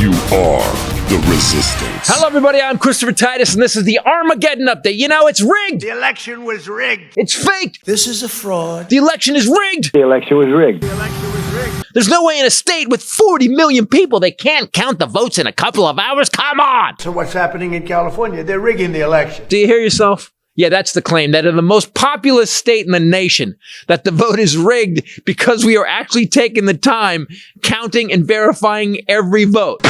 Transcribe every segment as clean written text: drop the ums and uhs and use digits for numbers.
You are the resistance. Hello, everybody. I'm Christopher Titus, and this is the Armageddon update. You know, it's rigged. The election was rigged. It's fake. This is a fraud. The election is rigged. The election was rigged. The election was rigged. There's no way in a state with 40 million people they can't count the votes in a couple of hours. Come on. So what's happening in California? They're rigging the election. Do you hear yourself? Yeah, that's the claim, that in the most populous state in the nation, that the vote is rigged because we are actually taking the time counting and verifying every vote.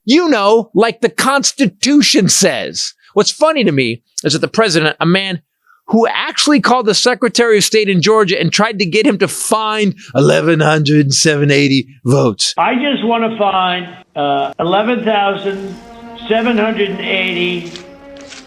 You know, like the Constitution says. What's funny to me is that the president, a man who actually called the Secretary of State in Georgia and tried to get him to find 1,107.80 votes. I just want to find 11,780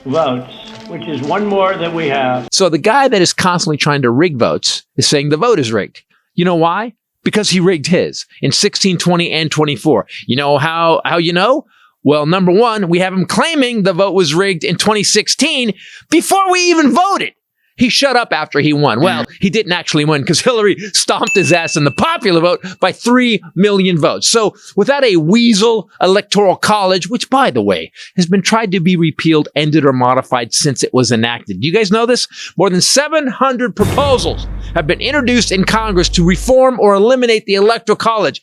votes, which is one more than we have. So the guy that is constantly trying to rig votes is saying the vote is rigged. You know why? Because he rigged his in 16, 20, and 24. You know how you know? Well, number one, we have him claiming the vote was rigged in 2016 before we even voted. He shut up after he won. Well, he didn't actually win because Hillary stomped his ass in the popular vote by 3 million votes. So without a weasel electoral college, which, by the way, has been tried to be repealed, ended, or modified since it was enacted. Do you guys know this? More than 700 proposals have been introduced in Congress to reform or eliminate the electoral college.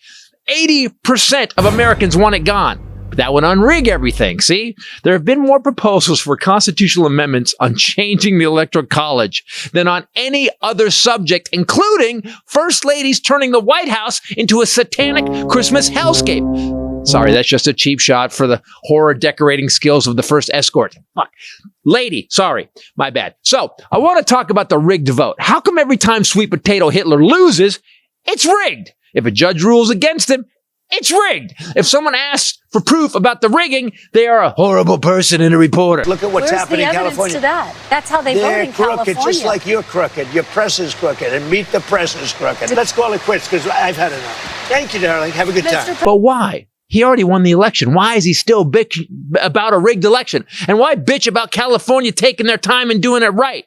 80% of Americans want it gone. That would unrig everything, see? There have been more proposals for constitutional amendments on changing the Electoral College than on any other subject, including First Ladies turning the White House into a satanic Christmas hellscape. Sorry, that's just a cheap shot for the horror decorating skills of the first escort. Fuck. Lady, sorry, my bad. So, I want to talk about the rigged vote. How come every time Sweet Potato Hitler loses, it's rigged? If a judge rules against him, it's rigged. If someone asks for proof about the rigging, they are a horrible person and a reporter. Look at what's happening in California. Where's the evidence to that? That's how they vote in California. They're crooked, just like you're crooked. Your press is crooked, and Meet the Press is crooked. Let's call it quits, because I've had enough. Thank you, darling. Have a good time. But why? He already won the election. Why is he still bitch about a rigged election? And why bitch about California taking their time and doing it right?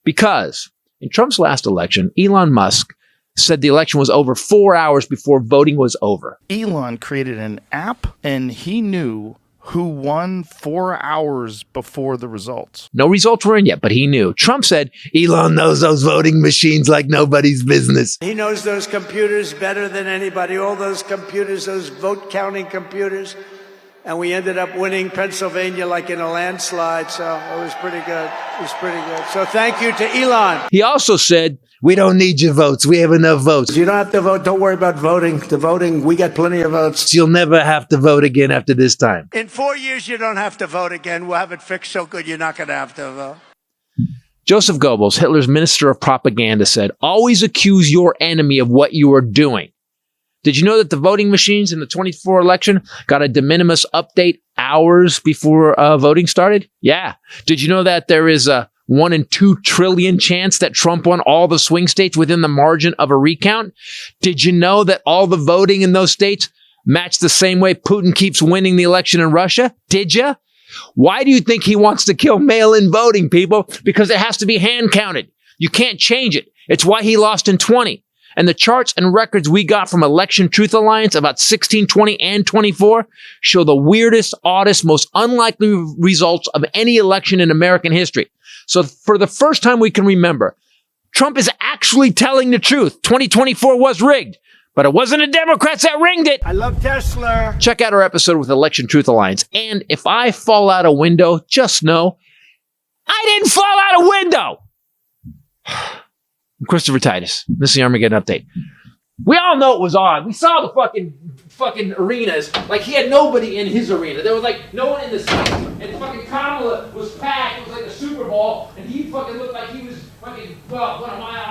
Because in Trump's last election, Elon Musk said the election was over 4 hours before voting was over. Elon created an app, and he knew who won 4 hours before the results. No results were in yet, but he knew. Trump said Elon knows those voting machines like nobody's business. He knows those computers better than anybody, all those computers, those vote-counting computers. And we ended up winning Pennsylvania like in a landslide, so it was pretty good. It was pretty good. So thank you to Elon. He also said, we don't need your votes. We have enough votes. You don't have to vote. Don't worry about voting. The voting, we got plenty of votes. You'll never have to vote again after this time. In 4 years, you don't have to vote again. We'll have it fixed so good you're not going to have to vote. Joseph Goebbels, Hitler's minister of propaganda, said, always accuse your enemy of what you are doing. Did you know that the voting machines in the 24 election got a de minimis update hours before voting started? Yeah. Did you know that there is a 1 in 2 trillion chance that Trump won all the swing states within the margin of a recount? Did you know that all the voting in those states matched the same way Putin keeps winning the election in Russia? Did you? Why do you think he wants to kill mail-in voting, people? Because it has to be hand counted. You can't change it. It's why he lost in 20. And the charts and records we got from Election Truth Alliance about 16, 20, and 24 show the weirdest, oddest, most unlikely results of any election in American history. So for the first time we can remember, Trump is actually telling the truth. 2024 was rigged, but it wasn't the Democrats that rigged it. I love Tesla. Check out our episode with Election Truth Alliance. And if I fall out a window, just know I didn't fall out a window. I'm Christopher Titus. This is the Armageddon update. We all know it was on. We saw the fucking arenas. Like, he had nobody in his arena. There was, like, no one in the seats. And fucking Kamala was packed. It was like a Super Bowl. And he fucking looked like he was fucking, well, 1 mile